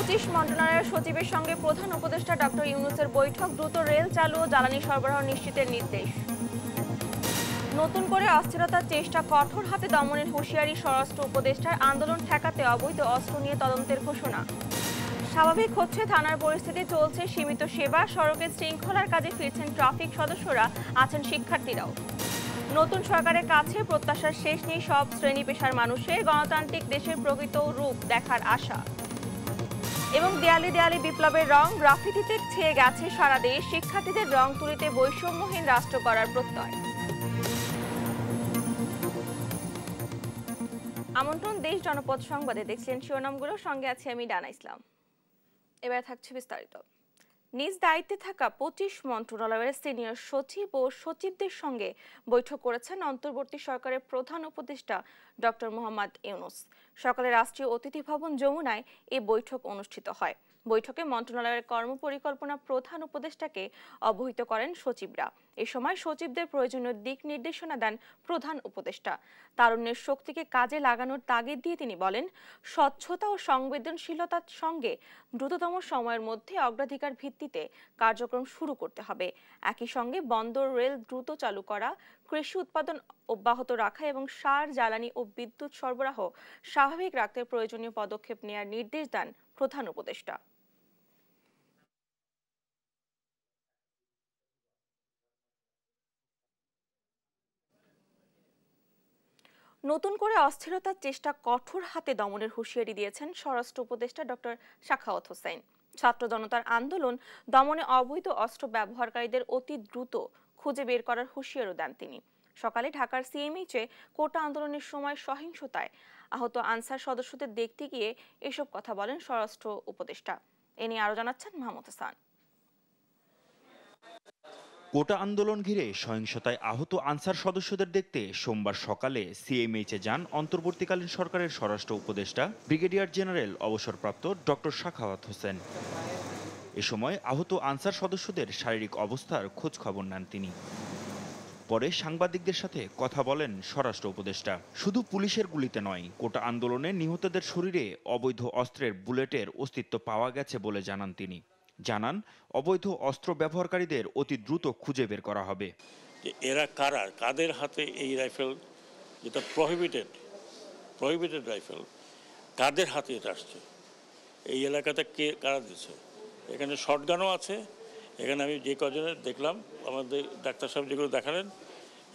২৫ মন্ত্রণালয়ের সচিবের সঙ্গে প্রধান উপদেষ্টা ডক্টর ইউনূসের বৈঠক, দ্রুত রেল চালু ও জ্বালানি সরবরাহ নিশ্চিতের নির্দেশ। নতুন করে অস্থিরতার চেষ্টা, কঠোর হাতে দমনের হুঁশিয়ারি স্বরাষ্ট্র উপদেষ্টার, আন্দোলন ঠেকাতে অবৈধ অস্ত্র নিয়ে তদন্তের ঘোষণা। স্বাভাবিক হচ্ছে থানার পরিস্থিতি, চলছে সীমিত সেবা, সড়কে শৃঙ্খলার কাজে ফিরছেন ট্রাফিক সদস্যরা, আছেন শিক্ষার্থীরাও। নতুন সরকারের কাছে প্রত্যাশার শেষ নেই সব শ্রেণী পেশার মানুষের, গণতান্ত্রিক দেশের প্রকৃত রূপ দেখার আশা। এবং দেয়ালে দেয়ালে বিপ্লবের রং, গ্রাফিতিতে ছেয়ে গেছে সারা দেশ, শিক্ষার্থীদের রং তুলিতে বৈষম্যহীন রাষ্ট্র গড়ার প্রত্যয়। আমন্ত্রণ দেশ জনপদ সংবাদে, দেখছেন শিরোনামগুলো, সঙ্গে আছে আমি ডানা ইসলাম। এবার থাকছে বিস্তারিত। নিজ দায়িত্বে থাকা ২৫ মন্ত্রণালয়ের সিনিয়র সচিব ও সচিবদের সঙ্গে বৈঠক করেছেন অন্তর্বর্তী সরকারের প্রধান উপদেষ্টা ডক্টর মোহাম্মদ ইউনূস। সকালে রাষ্ট্রীয় অতিথি ভবন যমুনায় এই বৈঠক অনুষ্ঠিত হয়। বৈঠকে মন্ত্রণালয়ের কর্মপরিকল্পনা প্রধান উপদেষ্টাকে অবহিত করেন সচিবরা। এ সময় সচিবদের প্রয়োজনীয় দিক নির্দেশনা দেন প্রধান উপদেষ্টা। তারুণ্যের শক্তিকে কাজে লাগানোর তাগিদ দিয়ে তিনি বলেন, স্বচ্ছতা ও সংবেদনশীলতার সঙ্গে দ্রুততম সময়ের মধ্যে অগ্রাধিকার ভিত্তিতে কার্যক্রম শুরু করতে হবে। একই সঙ্গে বন্দর, রেল দ্রুত চালু করা, কৃষি উৎপাদন অব্যাহত রাখা এবং সার, জ্বালানি ও বিদ্যুৎ সরবরাহ স্বাভাবিক রাখতে প্রয়োজনীয় পদক্ষেপ নেওয়ার নির্দেশ দেন প্রধান উপদেষ্টা। নতুন করে অস্থিরতার চেষ্টা, কঠোর হাতে দমনের হুঁশিয়ারি দিয়েছেন স্বরাষ্ট্র উপদেষ্টা ডক্টর সাখাওয়াত হোসেন। ছাত্র জনতার আন্দোলন দমনে অবৈধ অস্ত্র ব্যবহারকারীদের অতি দ্রুত খুঁজে বের করার হুঁশিয়ারও দেন তিনি। সকালে ঢাকার সিএমএইচে কোটা আন্দোলনের সময় সহিংসতায় আহত আনসার সদস্যদের দেখতে গিয়ে এসব কথা বলেন স্বরাষ্ট্র উপদেষ্টা। এ নিয়ে আরো জানাচ্ছেন মাহমুদ হাসান। কোটা আন্দোলন ঘিরে সহিংসতায় আহত আনসার সদস্যদের দেখতে সোমবার সকালে সিএমএইচে যান অন্তর্বর্তীকালীন সরকারের স্বরাষ্ট্র উপদেষ্টা ব্রিগেডিয়ার জেনারেল অবসরপ্রাপ্ত ডক্টর সাখাওয়াত হোসেন। এ সময় আহত আনসার সদস্যদের শারীরিক অবস্থার খোঁজ খবর নেন তিনি। পরে সাংবাদিকদের সাথে কথা বলেন স্বরাষ্ট্র উপদেষ্টা। শুধু পুলিশের গুলিতে নয়, কোটা আন্দোলনে নিহতদের শরীরে অবৈধ অস্ত্রের বুলেটের অস্তিত্ব পাওয়া গেছে বলে জানান তিনি। জানান, অবৈধ অস্ত্র ব্যবহারকারীদের অতি দ্রুত খুঁজে বের করা হবে। এরা কারা, কাদের হাতে এই রাইফেল, যেটা প্রহিবিটেড রাইফেল, কাদের হাতে এটা আসছে, এই এলাকাতে কে কারা দিচ্ছে। এখানে শটগানও আছে। এখানে আমি যে কজনের দেখলাম, আমাদের ডাক্তার সাহেব যেগুলো দেখালেন,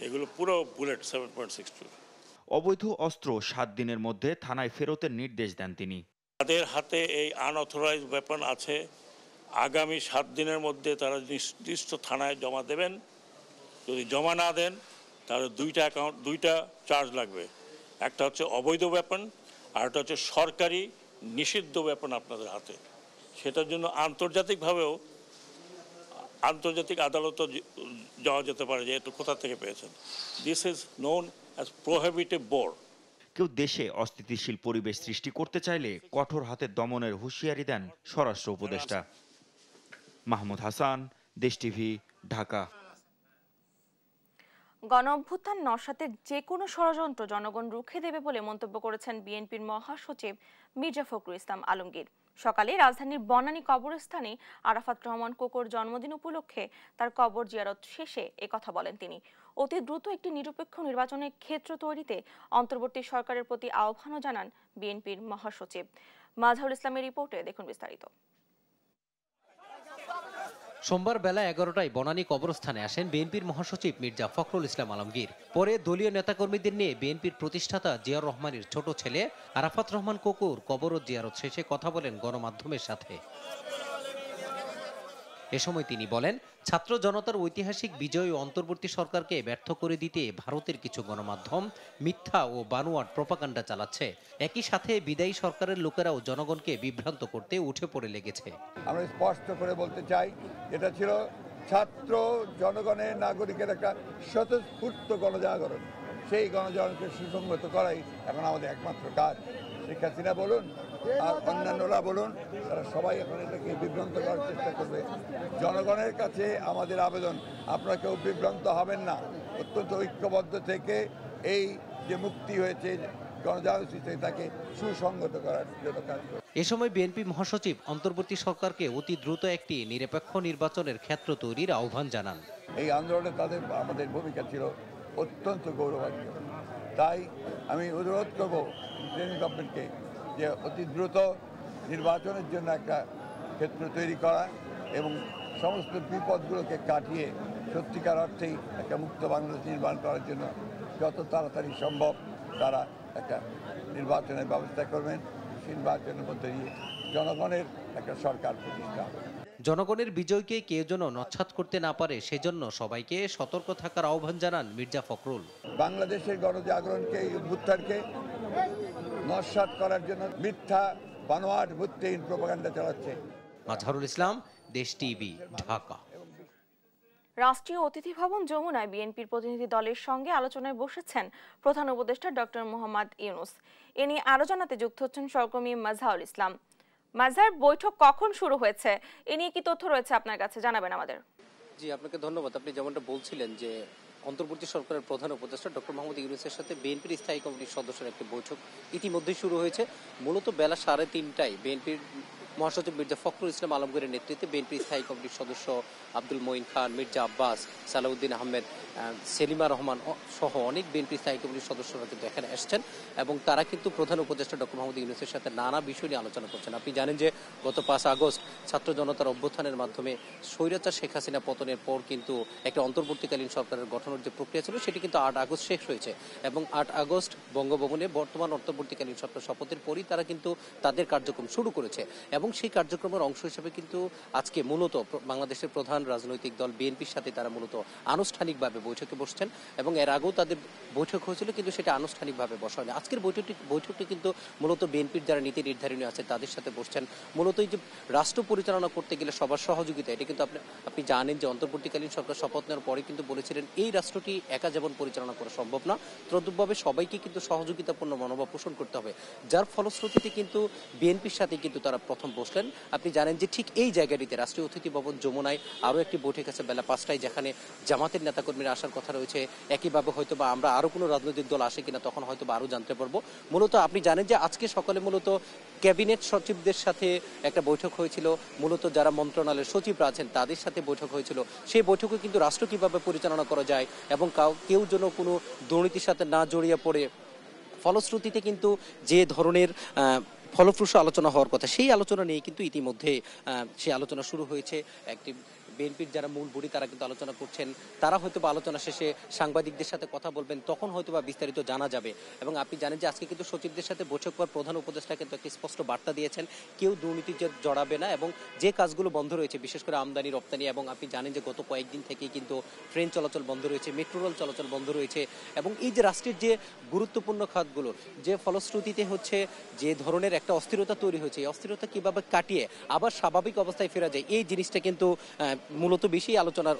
এগুলো পুরো বুলেট 7.62। অবৈধ অস্ত্র 7 দিনের মধ্যে থানায় ফেরতের নির্দেশ দেন তিনি। তাদের হাতে এই আনঅথরাইজড ওয়েপন আছে, আগামী 7 দিনের মধ্যে তারা নির্দিষ্ট থানায় জমা দেবেন। যদি জমা না দেন তাহলে দুইটা চার্জ লাগবে। একটা হচ্ছে অবৈধ ওয়েপন, আর একটা হচ্ছে সরকারি নিষিদ্ধ ওয়েপন আপনাদের হাতে। সেটার জন্য আন্তর্জাতিক আদালতও যাওয়া যেতে পারে যে এটা কোথা থেকে পেয়েছেন। This is known as prohibited bore. কেউ দেশে অস্থিতিশীল পরিবেশ সৃষ্টি করতে চাইলে কঠোর হাতে দমনের হুঁশিয়ারি দেন স্বরাষ্ট্র উপদেষ্টা। মাহমুদ হাসান, দেশ টিভি, ঢাকা। গণঅভ্যুত্থান নস্যাতের যে কোনো ষড়যন্ত্র জনগণ রুখে দেবে বলে মন্তব্য করেছেন বিএনপির মহাসচিব মির্জা ফখরুল ইসলাম আলমগীর। সকালে রাজধানীর বনানী কবরস্থানে আরাফাত রহমান কোকোর জন্মদিন উপলক্ষে তার কবর জিয়ারত শেষে একথা বলেন তিনি। অতি দ্রুত একটি নিরপেক্ষ নির্বাচনের ক্ষেত্র তৈরিতে অন্তর্বর্তী সরকারের প্রতি আহ্বানও জানান বিএনপির মহাসচিব। মাজহারুল ইসলামের রিপোর্টে দেখুন বিস্তারিত। সোমবার বেলা 11টায় বনানী কবরস্থানে আসেন বিএনপির মহাসচিব মির্জা ফখরুল ইসলাম আলমগীর। পরে দলীয় নেতাকর্মীদের নিয়ে বিএনপির প্রতিষ্ঠাতা জিয়াউর রহমানের ছোট ছেলে আরাফাত রহমান কোকুর কবর জিয়ারত শেষে কথা বলেন গণমাধ্যমের সাথে। এ সময় তিনি বলেন, ছাত্র জনতার ঐতিহাসিক বিজয় ও অন্তর্বর্তী সরকারকে ব্যর্থ করে দিতে ভারতের কিছু গণমাধ্যম মিথ্যা ও বানোয়াট প্রপাগান্ডা চালাচ্ছে। একই সাথে বিদায়ী সরকারের লোকেরাও জনগণকে বিভ্রান্ত করতে উঠে পড়ে লেগেছে। আমরা স্পষ্ট করে বলতে চাই, এটা ছিল ছাত্র জনগণের, নাগরিকের একটা স্বতঃস্ফূর্ত গণজাগরণ। সেই গণজাগরণকে সুসংগত করাই এখন আমাদের একমাত্র কাজ। শেখ হাসিনা বলুন আর অন্যান্যরা বলুন, তারা সবাই এখন এটাকে বিভ্রান্ত করার চেষ্টা করবে। জনগণের কাছে আমাদের আবেদন, আপনারা কেউ বিভ্রান্ত হবেন না। অত্যন্ত ঐক্যবদ্ধ থেকে এই যে মুক্তি হয়েছে, গণজাগরণ সৃষ্টি, তাকে সুসংগত করার জন্য কাজ করবে। এ সময় বিএনপি মহাসচিব অন্তর্বর্তী সরকারকে অতি দ্রুত একটি নিরপেক্ষ নির্বাচনের ক্ষেত্র তৈরির আহ্বান জানান। এই আন্দোলনে আমাদের ভূমিকা ছিল অত্যন্ত গৌরবান্বিত। তাই আমি অনুরোধ করব ইন্টারিম গভর্নমেন্টকে যে অতি দ্রুত নির্বাচনের জন্য একটা ক্ষেত্র তৈরি করা এবং সমস্ত বিপদগুলোকে কাটিয়ে সত্যিকার অর্থেই একটা মুক্ত বাংলাদেশ নির্মাণ করার জন্য যত তাড়াতাড়ি সম্ভব তারা একটা নির্বাচনের ব্যবস্থা করবেন। নির্বাচনের মধ্যে দিয়ে জনগণের একটা সরকার প্রতিষ্ঠা হবে। জনগণের বিজয়কে কেউ যেন নস্যাৎ করতে না পারে সেজন্য সবাইকে সতর্ক থাকার আহ্বান জানান মির্জা ফখরুল। বাংলাদেশের গণজাগরণকে এই অভ্যুত্থানকে নস্যাৎ করার জন্য মিথ্যা বানোয়াট ভিত্তিহীন প্রোপাগান্ডা চালাচ্ছে। মাজহারুল ইসলাম, দেশ টিভি, ঢাকা। রাষ্ট্রীয় অতিথি ভবন যমুনায় বিএনপির প্রতিনিধি দলের সঙ্গে আলোচনায় বসেছেন প্রধান উপদেষ্টা ডক্টর মোহাম্মদ ইউনূস। এ নিয়ে আরো জানাতে যুক্ত হচ্ছেন সহকর্মী মাজহারুল ইসলাম। মাজহার, বৈঠক কখন শুরু হয়েছে, এ নিয়ে কি তথ্য রয়েছে আপনার কাছে, জানাবেন আমাদের। জি, আপনাকে ধন্যবাদ। আপনি যেমনটা বলছিলেন যে অন্তর্বর্তী সরকারের প্রধান উপদেষ্টা ডক্টর মোহাম্মদ ইউনূসের সাথে বিএনপির স্থায়ী কমিটির সদস্যের একটি বৈঠক ইতিমধ্যেই শুরু হয়েছে। মূলত বেলা 3:30টায় বিএনপির মহাসচিব মির্জা ফখরুল ইসলাম আলমগীরের নেতৃত্বে বিএনপির স্থায়ী কমিটির সদস্য আব্দুল মঈন খান, মির্জা আব্বাস, সালাউদ্দিন আহমেদ, সেলিমা রহমান সহ অনেক বিএনপির স্থায়ী কমিটির সদস্যরা কিন্তু এখানে আসছেন এবং তারা কিন্তু প্রধান উপদেষ্টা ডক্টর মোহাম্মদ ইউনূসের সাথে নানা বিষয় নিয়ে আলোচনা করছেন। আপনি জানেন যে গত 5 আগস্ট ছাত্র জনতার অভ্যুত্থানের মাধ্যমে স্বৈরাচার শেখ হাসিনা পতনের পর কিন্তু একটা অন্তর্বর্তীকালীন সরকারের গঠনের যে প্রক্রিয়া ছিল সেটি কিন্তু 8 আগস্ট শেষ হয়েছে এবং 8 আগস্ট বঙ্গভবনে বর্তমান অন্তর্বর্তীকালীন সরকার শপথের পরই তারা কিন্তু তাদের কার্যক্রম শুরু করেছে এবং সেই কার্যক্রমের অংশ হিসেবে কিন্তু আজকে মূলত বাংলাদেশের প্রধান রাজনৈতিক দল বিএনপির সাথে তারা মূলত আনুষ্ঠানিকভাবে বৈঠকে বসছেন এবং এর আগেও তাদের বৈঠক হয়েছিল কিন্তু সেটা আনুষ্ঠানিকভাবে বসা হয়নি। আজকের বৈঠকটি কিন্তু মূলত বিএনপির যারা নীতি নির্ধারণী আছে তাদের সাথে বসছেন। মূলত এই যে রাষ্ট্র পরিচালনা করতে গেলে সবার সহযোগিতা, এটা কিন্তু আপনি জানেন যে অন্তর্বর্তীকালীন সরকার শপথ নেওয়ার পরে কিন্তু বলেছিলেন এই রাষ্ট্রটি একা যেমন পরিচালনা করা সম্ভব না, তদ্রূপভাবে সবাইকে কিন্তু সহযোগিতাপূর্ণ মনোভাব পোষণ করতে হবে, যার ফলশ্রুতিতে কিন্তু বিএনপির সাথে কিন্তু তারা প্রথম বসলেন। আপনি জানেন যে ঠিক এই জায়গাটিতে রাষ্ট্রীয় অতিথি ভবন যমুনায় আরও একটি বৈঠক আছে বেলা 5টায়, যেখানে জামাতের নেতাকর্মীরা আসার কথা রয়েছে। একইভাবে হয়তো বা আমরা আরও কোনো রাজনৈতিক দল আসে কিনা তখন হয়তো বা আরও জানতে পারবো। মূলত আপনি জানেন যে আজকে সকালে মূলত ক্যাবিনেট সচিবদের সাথে একটা বৈঠক হয়েছিল, মূলত যারা মন্ত্রণালয়ের সচিবরা আছেন তাদের সাথে বৈঠক হয়েছিল। সেই বৈঠকে কিন্তু রাষ্ট্র কিভাবে পরিচালনা করা যায় এবং কেউ যেন কোনো দুর্নীতির সাথে না জড়িয়ে পড়ে, ফলশ্রুতিতে কিন্তু যে ধরনের ফলপ্রসূ আলোচনা হওয়ার কথা সেই আলোচনা নিয়ে কিন্তু ইতিমধ্যে সেই আলোচনা শুরু হয়েছে। একটি বিএনপির যারা মূল বডি তারা কিন্তু আলোচনা করছেন, তারা হয়তো বা আলোচনা শেষে সাংবাদিকদের সাথে কথা বলবেন, তখন হয়তো বা বিস্তারিত জানা যাবে। এবং আপনি জানেন যে আজকে কিন্তু সচিবদের সাথে বৈঠক পর প্রধান উপদেষ্টা কিন্তু একটি স্পষ্ট বার্তা দিয়েছেন, কেউ দুর্নীতিতে জড়াবে না এবং যে কাজগুলো বন্ধ রয়েছে বিশেষ করে আমদানি রপ্তানি, এবং আপনি জানেন যে গত কয়েকদিন থেকেই কিন্তু ট্রেন চলাচল বন্ধ রয়েছে, মেট্রো রেল চলাচল বন্ধ রয়েছে এবং এই যে রাষ্ট্রের যে গুরুত্বপূর্ণ খাতগুলো যে ফলশ্রুতিতে হচ্ছে যে ধরনের একটা অস্থিরতা তৈরি হয়েছে, এই অস্থিরতা কিভাবে কাটিয়ে আবার স্বাভাবিক অবস্থায় ফেরা যায়, এই জিনিসটা কিন্তু মূলত বেশি আলোচনার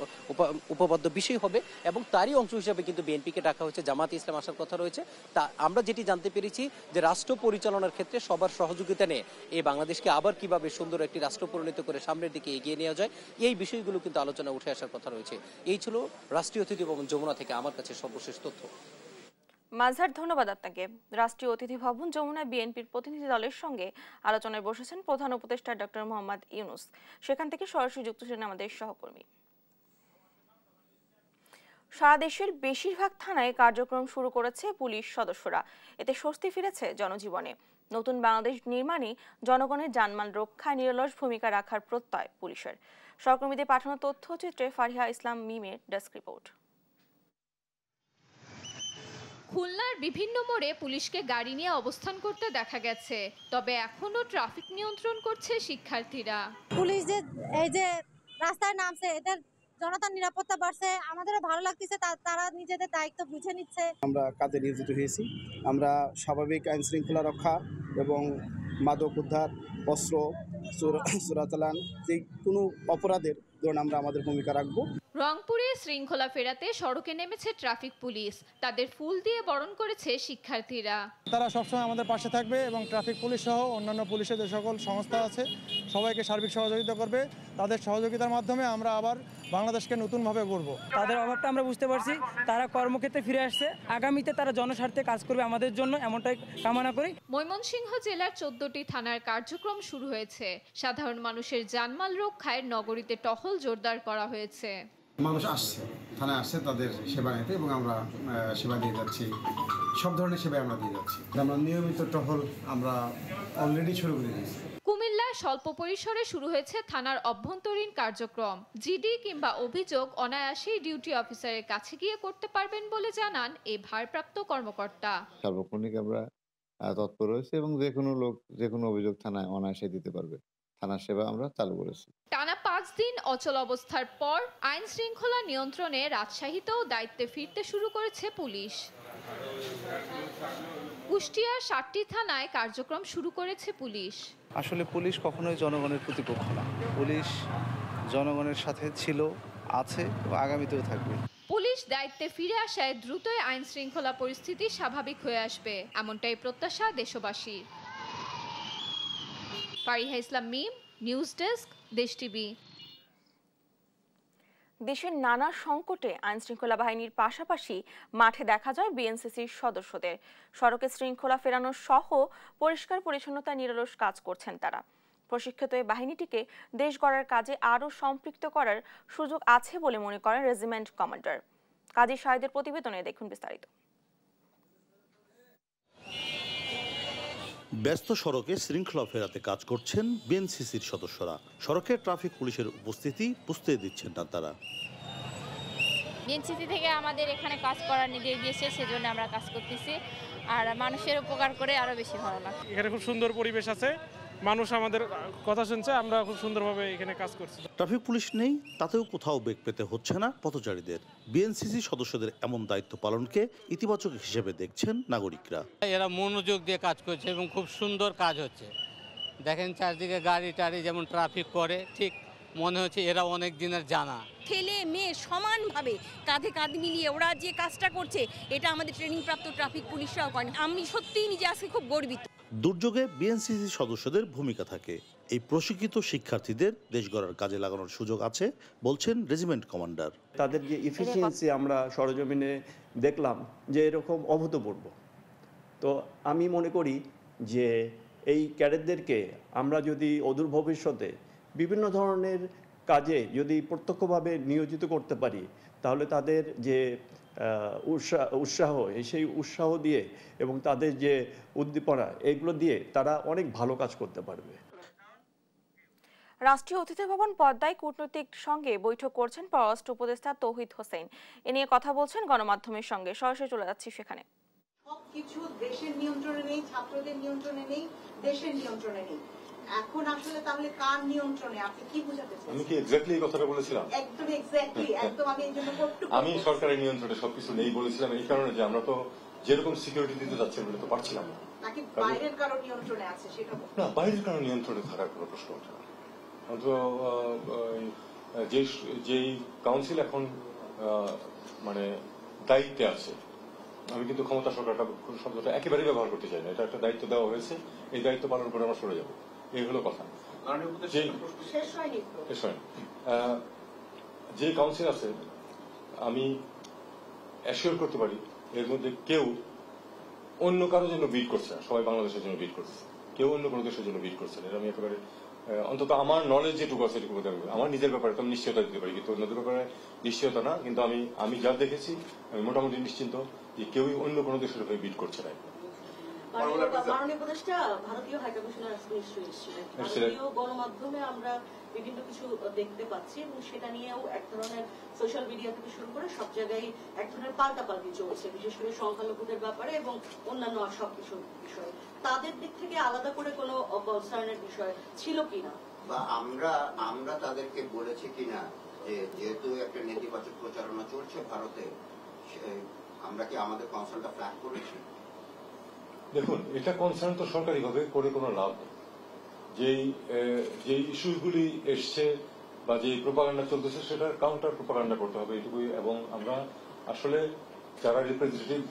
উপপাদ্য বিষয় হবে এবং তারই অংশ হিসাবে কিন্তু বিএনপিকে ডাকা হয়েছে, জামাতে ইসলাম আসার কথা রয়েছে। তা আমরা যেটি জানতে পেরেছি যে রাষ্ট্র পরিচালনার ক্ষেত্রে সবার সহযোগিতা নিয়ে এই বাংলাদেশকে আবার কিভাবে সুন্দর একটি রাষ্ট্র পরিণত করে সামনের দিকে এগিয়ে নেওয়া যায়, এই বিষয়গুলো কিন্তু আলোচনা উঠে আসার কথা রয়েছে। এই ছিল রাষ্ট্রীয় অতিথি ভবন যমুনা থেকে আমার কাছে সর্বশেষ তথ্য। মাজহার, ধন্যবাদ আপনাকে। রাষ্ট্রীয় অতিথি ভবন যমুনায় বিএনপির প্রতিনিধি দলের সঙ্গে আলোচনায় বসেছেন প্রধান উপদেষ্টা ডক্টর মোহাম্মদ ইউনূস। সেখান থেকে সরাসরি যুক্ত ছিলেন আমাদের সহকর্মী। সারা দেশের বেশিরভাগ থানায় কার্যক্রম শুরু করেছে পুলিশ সদস্যরা, এতে স্বস্তি ফিরেছে জনজীবনে। নতুন বাংলাদেশ নির্মাণে জনগণের জানমাল রক্ষায় নিরলস ভূমিকা রাখার প্রত্যয় পুলিশের। সহকর্মীদের পাঠানো তথ্যচিত্রে ফারিহা ইসলাম মিমের ডেস্ক রিপোর্ট। খুলনার বিভিন্ন মোড়ে পুলিশকে গাড়ি নিয়ে অবস্থান করতে দেখা গেছে, তবে এখনো ট্রাফিক নিয়ন্ত্রণ করছে শিক্ষার্থীরা। পুলিশ যে এই যে রাস্তায় নামছে, এদের জনতার নিরাপত্তা বাড়ছে, আমাদেরও ভালো লাগতেছে, তারা নিজেদের দায়িত্ব বুঝে নিচ্ছে। আমরা কাজে নিয়োজিত হয়েছি, আমরা স্বাভাবিক আইন শৃঙ্খলা রক্ষা এবং মাদক উদ্ধার, অস্ত্র চোরাচালান, যে কোনো অপরাধের ধরুন আমরা আমাদের ভূমিকা রাখবো। রংপুরে শৃঙ্খলা ফেরাতে সড়কে নেমেছে ট্রাফিক পুলিশ, তাদের ফুল দিয়ে বরণ করেছে শিক্ষার্থীরা। তারা সবসময় আমাদের পাশে থাকবে এবং ট্রাফিক পুলিশ সহ অন্যান্য পুলিশের যে সকল সংস্থা আছে সবাইকে সার্বিক সহযোগিতা করবে। তাদের সহযোগিতার মাধ্যমে আমরা আবার বাংলাদেশকে নতুনভাবে গড়ব। তাদের অভাবটা আমরা বুঝতে পারছি, তারা কর্মক্ষেত্রে ফিরে আসছে, আগামীতে তারা জনস্বার্থে কাজ করবে আমাদের জন্য, এমনটাই কামনা করি। ময়মনসিংহ জেলার 14টি থানার কার্যক্রম শুরু হয়েছে। সাধারণ মানুষের জানমাল রক্ষায় নগরীতে টহল জোরদার করা হয়েছে। মানুষ আসছে, থানায় আসছে তাদের সেবা নিতে এবং আমরা সেবা দিয়ে যাচ্ছি, সব ধরনের সেবা আমরা দিয়ে যাচ্ছি। আমরা নিয়মিত টহল আমরা অলরেডি শুরু করে দিয়েছি। কুমিল্লায় স্বল্প পরিসরে শুরু হয়েছে থানার অভ্যন্তরীণ কার্যক্রম। জিডি কিংবা অভিযোগ অনায়াসেই ডিউটি অফিসারের কাছে গিয়ে করতে পারবেন বলে জানান এই ভারপ্রাপ্ত কর্মকর্তা। সার্বক্ষণিক আমরা তৎপর রয়েছে এবং যে কোনো লোক যে কোনো অভিযোগ থানায় অনায়াসে দিতে পারবে। থানার সেবা আমরা চালু করেছি। টানা 5 দিন অচল অবস্থার পর আইন শৃঙ্খলা নিয়ন্ত্রণে রাজশাহীতেও দায়িত্বে ফিরতে শুরু করেছে পুলিশ। কুষ্টিয়ার 7টি থানায় কার্যক্রম শুরু করেছে পুলিশ। আসলে পুলিশ কখনোই জনগণের প্রতিপক্ষ না। পুলিশ জনগণের সাথে ছিল, আছে এবং আগামীতেও থাকবে। পুলিশ দায়িত্বে ফিরে আসায় দ্রুতই আইন শৃঙ্খলা পরিস্থিতি স্বাভাবিক হয়ে আসবে, এমনটাই প্রত্যাশা দেশবাসীর। ফারিহা ইসলাম মিম, নিউজ ডেস্ক, দেশ টিভি। দেশের নানা সংকটে আইন শৃঙ্খলা বাহিনীর পাশাপাশি মাঠে দেখা যায় বিএনসিসির সদস্যদের। সড়কে শৃঙ্খলা ফেরানো সহ পরিষ্কার পরিচ্ছন্নতা নিরলস কাজ করছেন তারা। প্রশিক্ষিত এই বাহিনীটিকে দেশ গড়ার কাজে আরও সম্পৃক্ত করার সুযোগ আছে বলে মনে করেন রেজিমেন্ট কমান্ডার। কাজী শাহেদের প্রতিবেদনে দেখুন বিস্তারিত। ব্যস্ত সড়কে শৃঙ্খলা ফেরাতে কাজ করছেন বিএনসিসির সদস্যরা। সড়কে ট্রাফিক পুলিশের উপস্থিতি বুঝতে দিচ্ছেন না তারা। বিএনসিসি থেকে আমাদের এখানে কাজ করার নির্দেশ দিয়েছে, সেজন্য আমরা কাজ করতেছি, আর মানুষের উপকার করে আরো বেশি ভালো লাগে। এখানে খুব সুন্দর পরিবেশ আছে, মানুষ আমাদের কথা শুনছে, আমরা খুব সুন্দরভাবে এখানে কাজ করছি। ট্রাফিক পুলিশ নেই, তাতেও কোথাও বেগ পেতে হচ্ছে না পথচারীদের। বিএনসিসি সদস্যদের এমন দায়িত্ব পালনকে ইতিবাচক হিসেবে দেখছেন নাগরিকরা। এরা মনোযোগ দিয়ে কাজ করছে এবং খুব সুন্দর কাজ হচ্ছে। দেখেন চারদিকে গাড়ি টাড়ি যেমন ট্রাফিক করে, ঠিক মনে হচ্ছে এরা অনেক দিনের জানা। ছেলে মেয়ে সমানভাবে কাঁধে কাঁধ মিলিয়ে ওরা যে কাজটা করছে, এটা আমাদের ট্রেনিং প্রাপ্ত ট্রাফিক পুলিশরাও করেন। আমি সত্যিই নিজে আজকে খুব গর্বিত। দুর্যোগে বিএনসিসি সদস্যদের ভূমিকা থাকে। এই প্রশিক্ষিত শিক্ষার্থীদের দেশ গড়ার কাজে লাগানোর সুযোগ আছে বলছেন রেজিমেন্ট কমান্ডার। তাদের যে এফিসিয়েন্সি আমরা সরজমিনে দেখলাম যে এরকম অভূতপূর্ব। তো আমি মনে করি যে এই ক্যাডেটদেরকে আমরা যদি অদূর ভবিষ্যতে বিভিন্ন ধরনের কাজে যদি প্রত্যক্ষভাবে নিয়োজিত করতে পারি, তাহলে তাদের যে উৎসাহ সেই উৎসাহ দিয়ে এবং তাদের যে উদ্দীপনা এগুলো দিয়ে তারা অনেক ভালো কাজ করতে পারবে। রাষ্ট্রীয় অতিথি ভবন পদ্মায় কূটনৈতিক সঙ্গে বৈঠক করছেন পররাষ্ট্র উপদেষ্টা তৌহিদ হোসেন। এ নিয়ে কথা বলছেন গণমাধ্যমের সঙ্গে। সরাসরি চলে যাচ্ছি সেখানে। সবকিছু দেশের নিয়ন্ত্রণে নেই, ছাত্রদের নিয়ন্ত্রণে নেই, দেশের নিয়ন্ত্রণে নেই। এখন আসলে তাহলে কার নিয়ন্ত্রণে? আপনি কি বোঝাতে চাচ্ছেন? আমি কি এক্স্যাক্টলি এই কথাটা বলেছিলাম? একদম এক্স্যাক্টলি, একদম। আমি এইজন্য আমি সরকারের নিয়ন্ত্রণে সবকিছু নেই বলেছিলাম এই কারণে যে আমরা তো যেরকম সিকিউরিটি দিতে যাচ্ছি আমরা তো পারছিলাম না। নাকি বাইরের কারো নিয়ন্ত্রণে আছে সেটা? না, বাইরের কারো নিয়ন্ত্রণে থাকার কোনো প্রশ্ন ওঠে না। তো যেই কাউন্সিল এখন মানে দায়িত্বে আছে, আমি কিন্তু ক্ষমতা সরকারটা শব্দটা একেবারেই ব্যবহার করতে চাই না। এটা একটা দায়িত্ব দেওয়া হয়েছে, এই দায়িত্ব পালন করে আমরা সরে যাবো, এই হলো কথা। যে কাউন্সিল আছে আমি অ্যাসিওর করতে পারি এর মধ্যে কেউ অন্য কারোর জন্য বিট করছে না, সবাই বাংলাদেশের জন্য বিট করছে, কেউ অন্য কোনো দেশের জন্য বিট করছে না। এটা আমি একেবারে অন্তত আমার নলেজ যেটুকু আছে এটুকু আমার নিজের ব্যাপারে তো নিশ্চয়তা দিতে পারি, কিন্তু অন্যদের ব্যাপারে নিশ্চয়তা না। কিন্তু আমি যা দেখেছি আমি মোটামুটি নিশ্চিন্ত যে কেউই অন্য কোনো দেশের উপরে বিট করছে না। মাননীয় উপদেষ্টা ভারতীয় হাইকমিশনার নিশ্চয়ই এসেছিলেন। ভারতীয় গণমাধ্যমে আমরা বিভিন্ন কিছু দেখতে পাচ্ছি এবং সেটা নিয়েও এক ধরনের সোশ্যাল মিডিয়া থেকে শুরু করে সব জায়গায় এক ধরনের পাল্টাপাল্টি চলছে, বিশেষ করে সংখ্যালঘুদের ব্যাপারে এবং অন্যান্য সব কিছু বিষয়ে। তাদের দিক থেকে আলাদা করে কোনো কনসার্নের বিষয় ছিল কিনা বা আমরা তাদেরকে বলেছি কিনা যে যেহেতু একটা নেতিবাচক প্রচারণা চলছে ভারতে, আমরা কি আমাদের কনসার্নটা ফ্ল্যাগ করেছি? দেখুন, এটা কনসার্ন তো সরকারিভাবে করে কোনো লাভ নেই। যেই ইস্যুগুলি এসছে বা যে প্রোপাগান্ডা চলতেছে সেটার কাউন্টার প্রোপাগান্ডা করতে হবে এটুকুই। এবং আমরা আসলে যারা রিপ্রেজেন্টেটিভ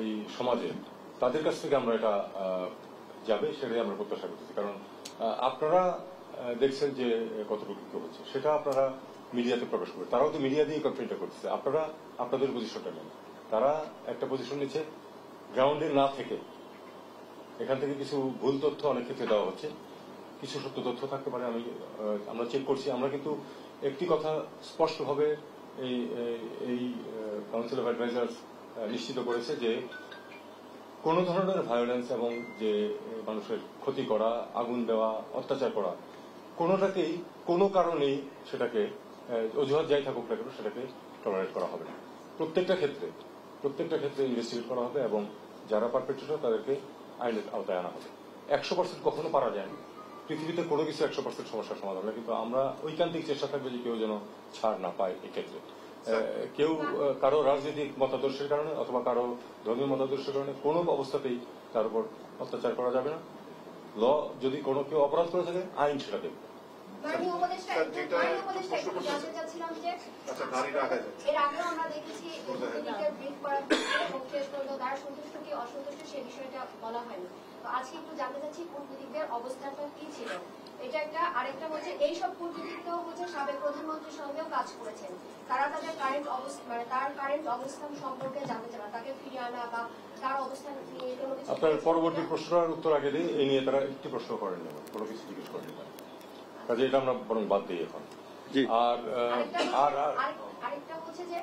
এই সমাজে তাদের কাছ থেকে আমরা এটা যাবে সেটাই আমরা প্রত্যাশা করতেছি। কারণ আপনারা দেখছেন যে কতটুকু কি হচ্ছে সেটা আপনারা মিডিয়াতে প্রকাশ করবে, তারাও তো মিডিয়া দিয়ে কমপ্লেনটা করতেছে। আপনারা আপনাদের পজিশনটা নেন, তারা একটা পজিশন নিচ্ছে গ্রাউন্ডে না থেকে। এখান থেকে কিছু ভুল তথ্য অনেক ক্ষেত্রে দেওয়া হচ্ছে, কিছু সত্য তথ্য থাকতে পারে। আমরা চেক করছি। আমরা কিন্তু একটি কথা স্পষ্টভাবে এই কাউন্সিল অফ অ্যাডভাইজার্স নিশ্চিত করেছে যে কোনো ধরনের ভায়োলেন্স এবং যে মানুষের ক্ষতি করা, আগুন দেওয়া, অত্যাচার করা, কোনোটাকেই কোনো কারণেই সেটাকে অজুহাত যাই থাকুক না কেন সেটাকে টলারেট করা হবে না। প্রত্যেকটা ক্ষেত্রে ইনভেস্টিগেট করা হবে এবং যারা পারপেট্রেটর তাদেরকে আইনের আওতায় আনা হবে। 100% কখনো পারা যায় না, পৃথিবীতে কোনো কিছু 100% সমস্যার সমাধান না, কিন্তু আমরা ঐকান্তিক চেষ্টা থাকবে যে কেউ যেন ছাড় না পায়। এক্ষেত্রে কেউ কারো রাজনৈতিক মতাদর্শের কারণে অথবা কারো ধর্মীয় মতাদর্শের কারণে কোনো অবস্থাতেই তার উপর অত্যাচার করা যাবে না। ল যদি কোনো কেউ অপরাধ করে থাকে আইন সেটা দেবে। এর আগেও আমরা দেখেছি ব্রিফ করার তারা সন্তুষ্ট কি অসন্তুষ্ট সে বিষয়টা বলা হয়নি। তো আজকে একটু জানতে চাচ্ছি কূটনীতিকদের অবস্থানটা কি ছিল, এটা একটা। আরেকটা হচ্ছে এইসব কূটনীতিক তো হচ্ছে সাবেক প্রধানমন্ত্রীর সঙ্গেও কাজ করেছেন, তারা তাদের কারেন্ট অবস্থা মানে তার কারেন্ট অবস্থান সম্পর্কে জানতে চান, তাকে ফিরিয়ে আনা বা তার অবস্থান নিয়ে। আপনার পরবর্তী প্রশ্নের উত্তর আগে দিই, এই নিয়ে তারা একটি প্রশ্ন করেন না, কোনো কিছু জিজ্ঞেস করেন না, কাজে এটা আমরা বরং বাদ দিই এখন। আর আরেকটা হচ্ছে যে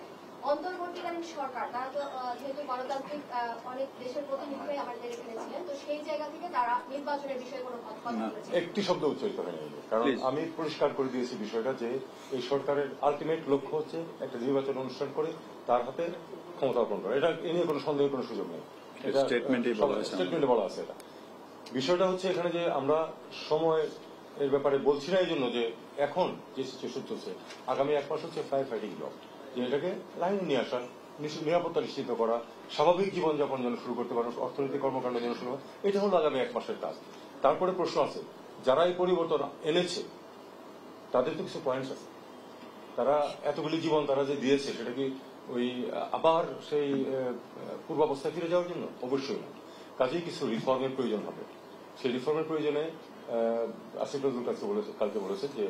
অন্তর্বর্তীকালীন সরকার তারা তো যেহেতু গণতান্ত্রিক অনেক দেশের প্রতিনিধিরাই আমাদের এখানে ছিলেন, তো সেই জায়গা থেকে তারা নির্বাচনের বিষয়ে কোনো কথা বলেছেন? একটি শব্দ উচ্চারিত হয়নি, কারণ আমি পরিষ্কার করে দিয়েছি বিষয়টা যে এই সরকারের আলটিমেট লক্ষ্য হচ্ছে একটা নির্বাচন অনুষ্ঠান করে তার হাতে ক্ষমতা অর্পণ করা। এটা এ নিয়ে কোনো সন্দেহের কোনো সুযোগ নেই, স্টেটমেন্টে বলা আছে। এটা বিষয়টা হচ্ছে এখানে যে আমরা সময় এর ব্যাপারে বলছি না এই জন্য যে এখন যে সিচুয়েশন চলছে আগামী 1 মাস হচ্ছে ফায়ার ফাইটিং ব্লক, যে এটাকে লাইনে নিয়ে আসা, নিরাপত্তা নিশ্চিত করা, স্বাভাবিক জীবনযাপন যেন শুরু করতে পারে, অর্থনৈতিক কর্মকাণ্ড যেন শুরু হয়, এটা হলো আগামী 1 মাসের কাজ। তারপরে প্রশ্ন আছে যারা এই পরিবর্তন এনেছে তাদের তো কিছু পয়েন্টস আছে, তারা এতগুলি জীবন তারা যে দিয়েছে সেটা কি ওই আবার সেই পূর্বাবস্থায় ফিরে যাওয়ার জন্য? অবশ্যই না। কাজেই কিছু রিফর্মের প্রয়োজন হবে। সেই রিফর্মের প্রয়োজনে আসিফ নজরুল কালকে বলেছে যে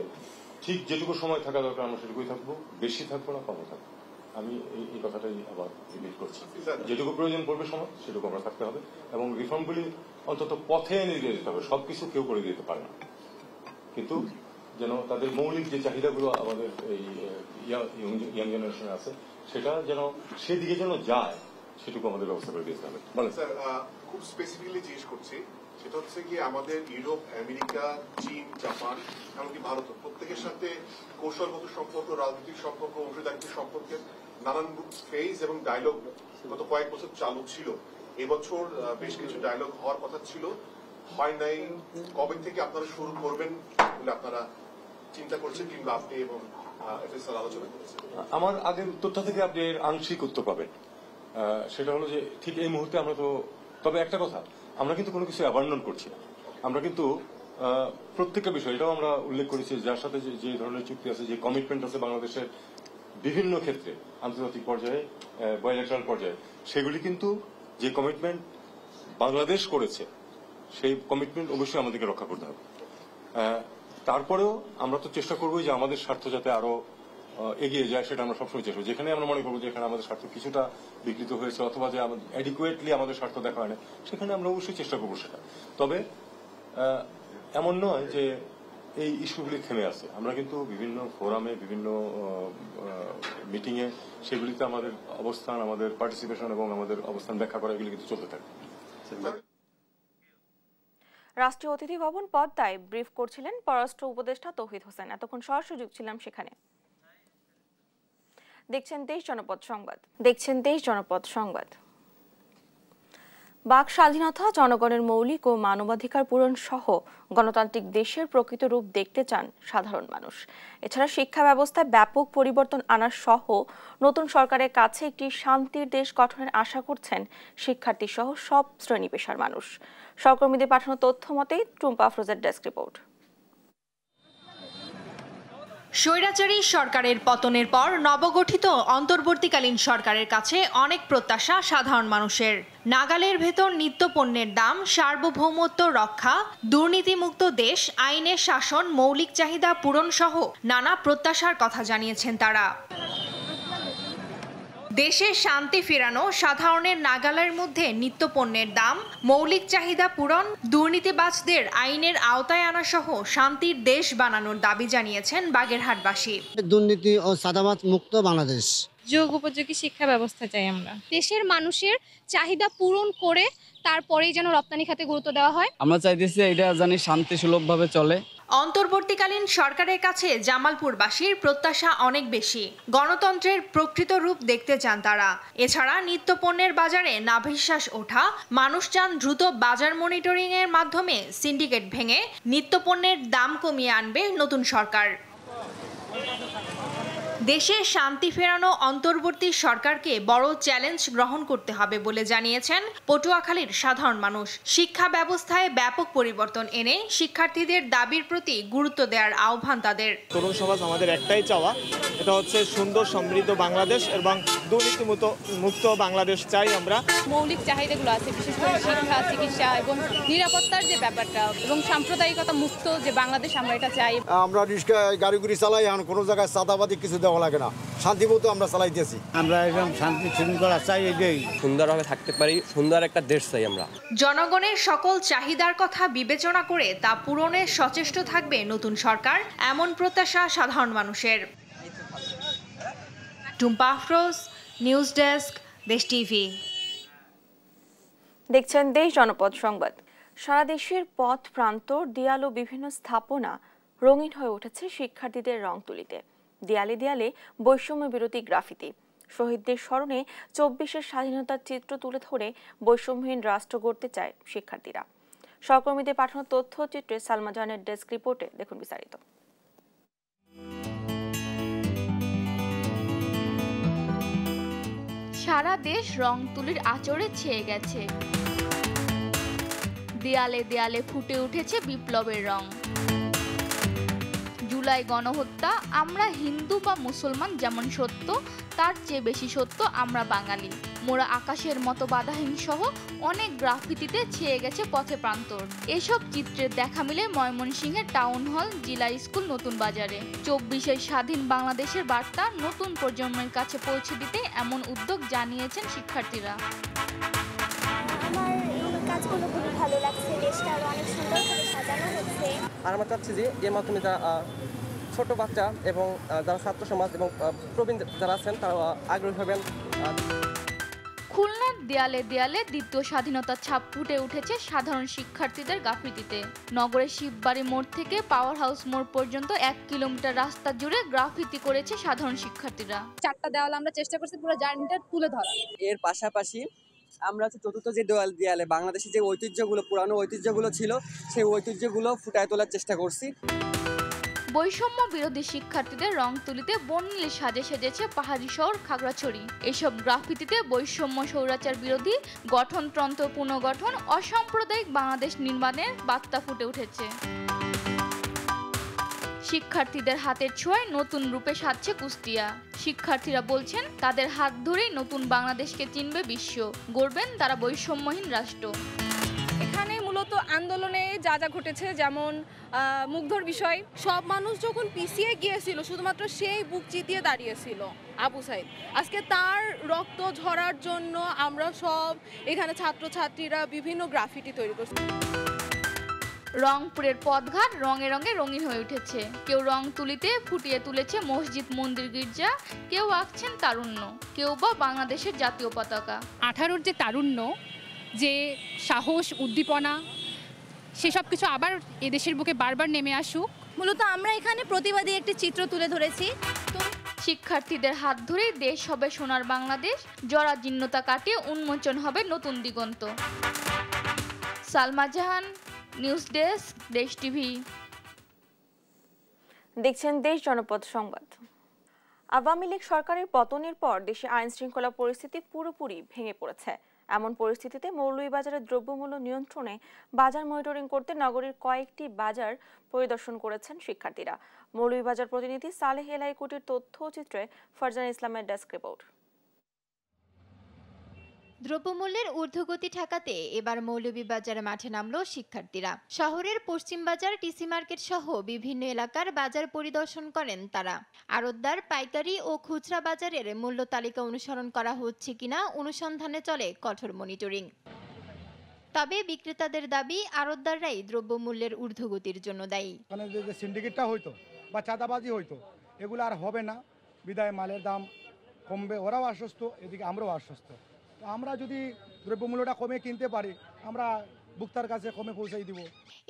ঠিক যেটুকু সময় থাকা দরকার আমরা সেটুকুই থাকবো, বেশি থাকবো না, কমও থাকবো। আমি এই কথাটাই আবার রিপিট করছি, যেটুকু প্রয়োজন পড়বে সময় সেটুকু আমরা থাকতে হবে এবং রিফর্মগুলি অন্তত পথে এনে দিয়ে দিতে হবে। সবকিছু কেউ করে দিতে পারে না, কিন্তু যেন তাদের মৌলিক যে চাহিদাগুলো আমাদের এই ইয়াং জেনারেশনে আছে সেটা যেন সেদিকে যেন যায়, সেটুকু আমাদের ব্যবস্থা করে দিতে হবে। স্যার খুব স্পেসিফিকলি জিজ্ঞেস করছি, সেটা হচ্ছে কি আমাদের ইউরোপ, আমেরিকা, চীন, জাপান, এমনকি ভারত প্রত্যেকের সাথে কৌশলগত সম্পর্ক, রাজনৈতিক সম্পর্ক, অংশীদারিত্বের সম্পর্কে নানান ফেজ এবং ডায়লগ গত কয়েক বছর চালু ছিল। এবছর বেশ কিছু ডায়লগ হওয়ার কথা ছিল, হয় নাই। কবে থেকে আপনারা শুরু করবেন বলে আপনারা চিন্তা করছেন কিংবা আপনি এবং এফএসএল আলোচনা করেছেন? আমার আগের উত্তরটা থেকে আপনি আংশিক উত্তর পাবেন। সেটা হলো যে ঠিক এই মুহূর্তে আমরা তো, তবে একটা কথা, আমরা কিন্তু কোনো কিছু অ্যাবান্ডন করছি না। আমরা কিন্তু প্রত্যেকটা বিষয় এটাও আমরা উল্লেখ করেছি, যার সাথে যে ধরনের চুক্তি আছে, যে কমিটমেন্ট আছে বাংলাদেশের বিভিন্ন ক্ষেত্রে আন্তর্জাতিক পর্যায়ে, বাইল্যাটারাল পর্যায়ে, সেগুলি কিন্তু যে কমিটমেন্ট বাংলাদেশ করেছে সেই কমিটমেন্ট অবশ্যই আমাদেরকে রক্ষা করতে হবে। তারপরেও আমরা তো চেষ্টা করবো যে আমাদের স্বার্থ যাতে আরো এগিয়ে যায়, সেটা আমরা সবসময় চেষ্টা করি। যেখানে আমরা মনে করবো যে এখানে আমাদের স্বার্থ কিছুটা বিকৃত হয়েছে অথবা যে অ্যাডিকুয়েটলি আমাদের স্বার্থ দেখা হয় না, সেখানে আমরা অবশ্যই চেষ্টা করবো সেটা। তবে এমন নয় যে এই ইস্যুগুলি থেমে আছে। আমরা কিন্তু বিভিন্ন ফোরামে, বিভিন্ন মিটিংয়ে সেগুলিতে আমাদের অবস্থান, আমাদের পার্টিসিপেশন এবং আমাদের অবস্থান ব্যাখ্যা করা এগুলি কিন্তু চলতে থাকে। রাষ্ট্রীয় অতিথি ভবন পদ্মায় ব্রিফ করছিলেন পররাষ্ট্র উপদেষ্টা তৌহিদ হোসেন। এতক্ষণ সরাসরি যুক্ত ছিলাম সেখানে। দেখছেন 23 জনপদ সংবাদ। বাক স্বাধীনতা, জনগণের মৌলিক ও মানবাধিকার পূরণ সহ গণতান্ত্রিক দেশের প্রকৃত রূপ দেখতে চান সাধারণ মানুষ। এছাড়া শিক্ষা ব্যবস্থায় ব্যাপক পরিবর্তন আনা সহ নতুন সরকারের কাছে একটি শান্তির দেশ গঠনের আশা করছেন শিক্ষার্থী সহ সব শ্রেণী পেশার মানুষ। সহকর্মীদের পাঠানো তথ্য মতে টুম্পা আফরোজের ডেস্ক রিপোর্ট। স্বৈরাচারী সরকারের পতনের পর নবগঠিত অন্তর্বর্তীকালীন সরকারের কাছে অনেক প্রত্যাশা সাধারণ মানুষের। নাগালের ভেতর নিত্যপণ্যের দাম, সার্বভৌমত্ব রক্ষা, দুর্নীতিমুক্ত দেশ, আইনের শাসন, মৌলিক চাহিদা পূরণ সহ নানা প্রত্যাশার কথা জানিয়েছেন তারা। দেশে শান্তি ফেরানো, সাধারণের নাগালের মধ্যে নিত্যপণ্যের দাম, মৌলিক চাহিদা পূরণ, দুর্নীতিবাজদের আইনের আওতায় আনা সহ শান্তির দেশ বানানোর দাবি জানিয়েছেন বাগেরহাটবাসী। দুর্নীতি ও সাদাবাদ মুক্ত বাংলাদেশ, যোগ উপযোগী শিক্ষা ব্যবস্থা চাই আমরা। দেশের মানুষের চাহিদা পূরণ করে তারপরেই যেন রপ্তানি খাতে গুরুত্ব দেওয়া হয়। আমরা চাইতেছি এটা জানি শান্তি সুলভভাবে চলে। অন্তর্বর্তীকালীন সরকারের কাছে জামালপুরবাসীর প্রত্যাশা অনেক বেশি। গণতন্ত্রের প্রকৃত রূপ দেখতে চান তারা। এছাড়া নিত্যপণ্যের বাজারে নাভিশ্বাস ওঠা, মানুষ চান দ্রুত বাজার মনিটরিং এর মাধ্যমে সিন্ডিকেট ভেঙে নিত্যপণ্যের দাম কমিয়ে আনবে নতুন সরকার। দেশে শান্তি ফেরানো অন্তর্বর্তী সরকারকে বড় চ্যালেঞ্জ গ্রহণ করতে হবে বলে জানিয়েছেন পটুয়াখালীর সাধারণ মানুষ। শিক্ষা ব্যবস্থায় ব্যাপক পরিবর্তন এনে শিক্ষার্থীদের দাবির প্রতি গুরুত্ব দেওয়ার আহ্বান তাদের। তরুণ সমাজ আমাদের একটাই চাওয়া, এটা হচ্ছে সুন্দর সমৃদ্ধ বাংলাদেশ এবং দুর্নীতি মুক্ত বাংলাদেশ চাই আমরা। মৌলিক চাহিদাগুলো আছে, বিশেষ করে শিক্ষা, চিকিৎসা এবং নিরাপত্তার যে ব্যাপারটা এবং সাম্প্রদায়িকতা মুক্ত যে বাংলাদেশ, আমরা এটা চাই। আমরা রিক্সা গাড়ি গুড়ি চালাই, এখন কোনো জায়গায় সাদাবাদি কিছু দেওয়া লাগে না, শান্তি মতো আমরা চালাইতেছি। আমরা একদম শান্তি শৃঙ্খলা চাই, এটাই সুন্দরভাবে থাকতে পারি, সুন্দর একটা দেশ চাই আমরা। জনগণের সকল চাহিদার কথা বিবেচনা করে তা পূরণে সচেষ্ট থাকবে নতুন সরকার, এমন প্রত্যাশা সাধারণ মানুষের। টুম্পা আফরোজ, নিউজ ডেস্ক, দেশ টিভি। দেখছেন দেশ জনপদ সংবাদ। সারা দেশের পথ প্রান্তর, দেয়াল ও বিভিন্ন স্থাপনা রঙিন হয়ে উঠেছে শিক্ষার্থীদের রং তুলিতে। দেয়ালে দেয়ালে বৈষম্য বিরোধী গ্রাফিতি। শহীদদের স্মরণে 24-এর স্বাধীনতার চিত্র তুলে ধরে বৈষম্যহীন রাষ্ট্র গড়তে চায় শিক্ষার্থীরা। সহকর্মীদের পাঠানো তথ্যচিত্রে সালমা জাহানের ডেস্ক রিপোর্টে দেখুন বিস্তারিত। সারা দেশ রং তুলির আঁচড়ে ছেয়ে গেছে। দেয়ালে দেয়ালে ফুটে উঠেছে বিপ্লবের রং। জুলাই গণহত্যা, আমরা হিন্দু বা মুসলমান যেমন সত্য, তার চেয়ে বেশি সত্য আমরা বাঙালি, মোরা আকাশের মতো বাধাহীন সহ অনেক গ্রাফিতিতে ছেয়ে গেছে পথে প্রান্তর। এসব চিত্রের দেখা মিলে ময়মনসিংহের টাউন হল, জিলা স্কুল, নতুন বাজারে। 24-এর স্বাধীন বাংলাদেশের বার্তা নতুন প্রজন্মের কাছে পৌঁছে দিতে এমন উদ্যোগ জানিয়েছেন শিক্ষার্থীরা। আমার এই কাজগুলো খুবই ভালো লাগছে, দেশটা আরো অনেক সুন্দরভাবে সাজানো হচ্ছে। আর আমরা চাচ্ছি যে এর মাধ্যমে যারা ছোট বাচ্চা এবং যারা ছাত্র সমাজ এবং প্রবীণ যারা আছেন তারা আগ্রহী হবেন। খুলনার দেয়ালে দেয়ালে দ্বিতীয় স্বাধীনতার ছাপ ফুটে উঠেছে সাধারণ শিক্ষার্থীদের গ্রাফিতিতে। নগরের শিববাড়ি মোড় থেকে পাওয়ার হাউস মোড় পর্যন্ত 1 কিলোমিটার রাস্তা জুড়ে গ্রাফিতি করেছে সাধারণ শিক্ষার্থীরা। 4টা দেওয়ালে আমরা চেষ্টা করছি পুরো জার্নিটা তুলে ধরা। এর পাশাপাশি আমরা হচ্ছে চতুর্থ যে দেয়ালে বাংলাদেশের যে ঐতিহ্যগুলো, পুরানো ঐতিহ্যগুলো ছিল, সেই ঐতিহ্যগুলো ফুটায় তোলার চেষ্টা করছি। বৈষম্য বিরোধী শিক্ষার্থীদের রং তুলিতে বর্ণিল সাজে সেজেছে পাহাড়ি শহর খাগড়াছড়ি। এসব গ্রাফিতিতে বৈষম্য, স্বৈরাচার বিরোধী, গঠনতন্ত্র পুনর্গঠন, অসাম্প্রদায়িক বাংলাদেশ নির্মাণের বার্তা ফুটে উঠেছে। শিক্ষার্থীদের হাতের ছোঁয়ায় নতুন রূপে সাজছে কুষ্টিয়া। শিক্ষার্থীরা বলছেন তাদের হাত ধরেই নতুন বাংলাদেশকে চিনবে বিশ্ব, গড়বেন তারা বৈষম্যহীন রাষ্ট্র। এখানে মূলত আন্দোলনে যা যা ঘটেছে, যেমন মুগ্ধর বিষয়, সব মানুষ যখন পিছিয়ে গিয়েছিল শুধুমাত্র সেই বুক চিতিয়ে দাঁড়িয়েছিল আবু সাইদ। আজকে তার রক্ত ঝরার জন্য আমরা সব এখানে ছাত্রছাত্রীরা বিভিন্ন গ্রাফিটি তৈরি করছি। রংপুরের পথঘাট রঙে রঙে রঙিন হয়ে উঠেছে। কেউ রং তুলিতে ফুটিয়ে তুলেছে মসজিদ, মন্দির, গির্জা, কেউ আঁকছেন তারুণ্য, কেউ বা বাংলাদেশের জাতীয় পতাকা। 18-র যে তারুণ্য, যে সাহস, উদ্দীপনা, সেসব কিছু আবার এদেশের বুকে বারবার নেমে আসুক। মূলত আমরা এখানে প্রতিবাদী একটি চিত্র তুলে ধরেছি। শিক্ষার্থীদের হাত ধরেই দেশ হবে সোনার বাংলাদেশ, জরাজীর্ণতা কাটিয়ে উন্মোচন হবে নতুন দিগন্ত। সালমা জাহান, নিউজ ডেস্ক, দেশ টিভি। দেখছেন দেশ জনপদ সংবাদ। আওয়ামী লীগ সরকারের পতনের পর দেশে আইন শৃঙ্খলা পরিস্থিতি পুরোপুরি ভেঙে পড়েছে। এমন পরিস্থিতিতে মৌলভীবাজারের দ্রব্যমূল্য নিয়ন্ত্রণে বাজার মনিটরিং করতে নগরীর কয়েকটি বাজার পরিদর্শন করেছেন শিক্ষার্থীরা। মৌলভীবাজার প্রতিনিধি সালেহ এলাই কুটির তথ্যচিত্রে ফারজানা ইসলামের ডেস্ক রিপোর্ট। দ্রব্যমূল্যের ঊর্ধ্বগতি ঠেকাতে এবার মৌলভীবাজার মাঠে নামলো শিক্ষার্থীরা। শহরের পশ্চিম বাজার, টিসি মার্কেট সহ বিভিন্ন এলাকার বাজার পরিদর্শন করেন তারা। আড়তদার, পাইকারি ও খুচরা বাজারের মূল্য তালিকা অনুসরণ করা হচ্ছে কিনা অনুসন্ধানে চলে কঠোর মনিটরিং। তবে বিক্রেতাদের দাবি, আড়তদাররাই দ্রব্যমূল্যের ঊর্ধ্বগতির জন্য দায়ী। যে সিন্ডিকেটটা হইতো বা চাঁদাবাজি হইতো, এগুলো আর হবে না, বিদায় মালের দাম কমবে, ওরাও আশ্বস্ত, এদিকে আমরাও আশ্বস্ত। আমরা যদি দ্রব্যমূল্যটা কমে কিনতে পারি, আমরা ভোক্তার কাছে কমে পৌঁছাই দিব।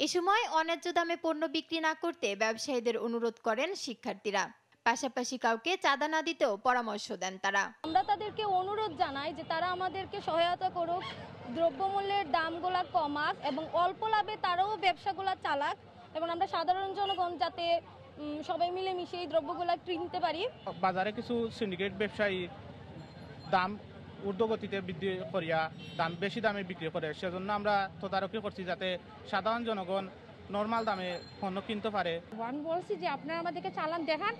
এ সময় অন্যায্য দামে পণ্য বিক্রি না করতে ব্যবসায়ীদের অনুরোধ করেন শিক্ষার্থীরা। পাশাপাশি কাউকে চাঁদা না দিতেও পরামর্শ দেন তারা। আমরা তাদেরকে অনুরোধ জানাই যে তারা আমাদেরকে সহায়তা করুক, দ্রব্যমূল্যের দামগুলা কমাক এবং অল্প লাভে তারাও ব্যবসাগুলা চালাক, এবং আমরা সাধারণ জনগণ যাতে সবাই মিলেমিশে এই দ্রব্যগুলা কিনতে পারি। বাজারে কিছু সিন্ডিকেট ব্যবসায়ী দাম ঊর্ধ্বগতিতে বৃদ্ধি করিয়া বেশি দামে বিক্রি করে, সেজন্য আমরা তদারকি করছি যাতে সাধারণ জনগণ নর্মাল দামে পণ্য কিনতে পারে। বলছি যে আপনারা আমাদেরকে চালান দেখান,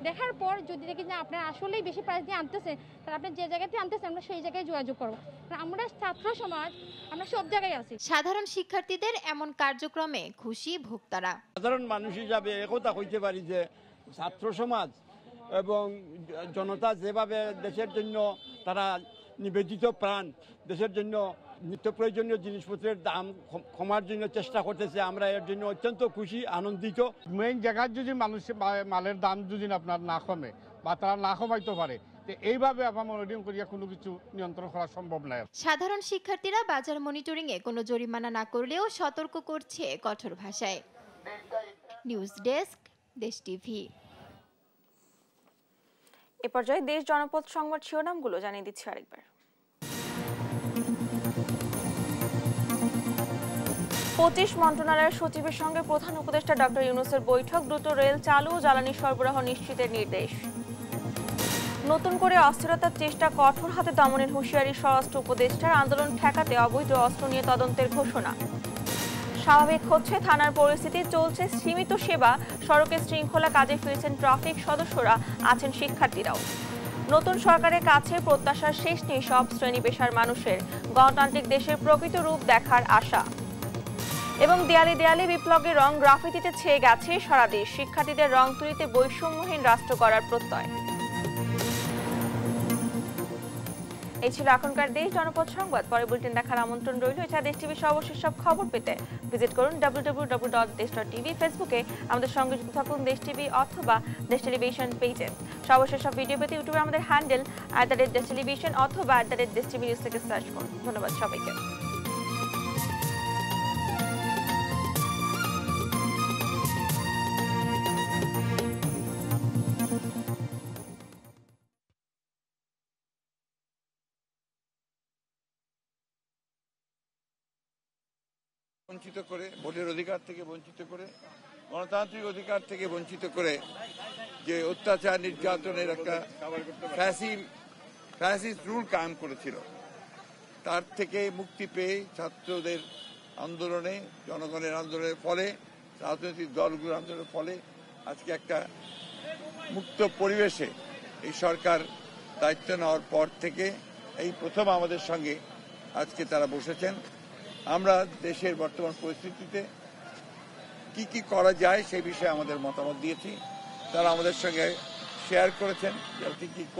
দেখার পর যদি দেখি যে আপনারা আসলেই বেশি প্রাইস দিয়ে আনতেছেন, তাহলে আপনি যে জায়গাতে আনতেছেন আমরা সেই জায়গায় যোগাযোগ করবো। আমরা ছাত্র সমাজ, আমরা সব জায়গায় আছি। সাধারণ শিক্ষার্থীদের এমন কার্যক্রমে খুশি ভোক্তারা। সাধারণ মানুষ হিসাবে একথা কইতে পারি যে ছাত্র সমাজ এবং জনতা যেভাবে দেশের জন্য তারা নিবেদিত প্রাণ, দেশের জন্য নিত্য প্রয়োজনীয় জিনিসপত্রের দাম কমার জন্য চেষ্টা করতেছে, আমরা এর জন্য অত্যন্ত খুশি, আনন্দিত। মেইন জায়গায় যদি মানুষের মালের দাম যদি আপনার না কমে বা তারা না কমাইতে পারে, এইভাবে আপনার মনিটরিং করিয়া কোনো কিছু নিয়ন্ত্রণ করা সম্ভব নয়। সাধারণ শিক্ষার্থীরা বাজার মনিটরিং এ কোনো জরিমানা না করলেও সতর্ক করছে কঠোর ভাষায়। নিউজ ডেস্ক, দেশ টিভি। এ পর্যায়ে দেশ জনপদ সংবাদ শিরোনামগুলো জানিয়ে দিচ্ছি আরেকবার। 25 মন্ত্রণালয়ের সচিবের সঙ্গে প্রধান উপদেষ্টা ডক্টর ইউনূসের বৈঠক, দ্রুত রেল চালু ও জ্বালানি সরবরাহ নিশ্চিতের নির্দেশ। নতুন করে অস্থিরতার চেষ্টা, কঠোর হাতে দমনের হুঁশিয়ারি স্বরাষ্ট্র উপদেষ্টার, আন্দোলন ঠেকাতে অবৈধ অস্ত্র নিয়ে তদন্তের ঘোষণা। স্বাভাবিক হচ্ছে থানার পরিস্থিতি, চলছে সীমিত সেবা, সড়কে শৃঙ্খলা, কাজে ফিরছেন ট্রাফিক সদস্যরা, আছেন শিক্ষার্থীরাও। নতুন সরকারের কাছে প্রত্যাশার শেষ নেই সব শ্রেণী পেশার মানুষের, গণতান্ত্রিক দেশের প্রকৃত রূপ দেখার আশা। এবং দেয়ালে দেয়ালে বিপ্লবের রং, গ্রাফিতিতে ছেয়ে গেছে সারা দেশ, শিক্ষার্থীদের রং তুলিতে বৈষম্যহীন রাষ্ট্র গড়ার প্রত্যয়। এই ছিল এখনকার দেশ জনপদ সংবাদ। পরে বুলেটিন দেখার আমন্ত্রণ রইল। এছাড়া দেশ টিভির সর্বশেষ সব খবর পেতে ভিজিট করুন www.desh.tv। ফেসবুকে আমাদের সঙ্গে যুক্ত থাকুন দেশ টিভি অথবা দেশ টেলিভিশন পেজে। সর্বশেষ সব ভিডিও পেতে ইউটিউবে আমাদের হ্যান্ডেল @desh television অথবা @desh tv news থেকে সার্চ করুন। ধন্যবাদ সবাইকে। বঞ্চিত করে, ভোটের অধিকার থেকে বঞ্চিত করে, গণতান্ত্রিক অধিকার থেকে বঞ্চিত করে যে অত্যাচার নির্যাতনের একটা ফ্যাসিস্ট রুল কায়েম করেছিল, তার থেকে মুক্তি পেয়ে ছাত্রদের আন্দোলনে, জনগণের আন্দোলনের ফলে, রাজনৈতিক দলগুলোর আন্দোলনের ফলে আজকে একটা মুক্ত পরিবেশে এই সরকার দায়িত্ব নেওয়ার পর থেকে এই প্রথম আমাদের সঙ্গে আজকে তারা বসেছেন। আমরা দেশের বর্তমান পরিস্থিতিতে কি কি করা যায় সেই বিষয়ে আমাদের মতামত দিয়েছি, তারা আমাদের সঙ্গে শেয়ার করেছেন কি কি করে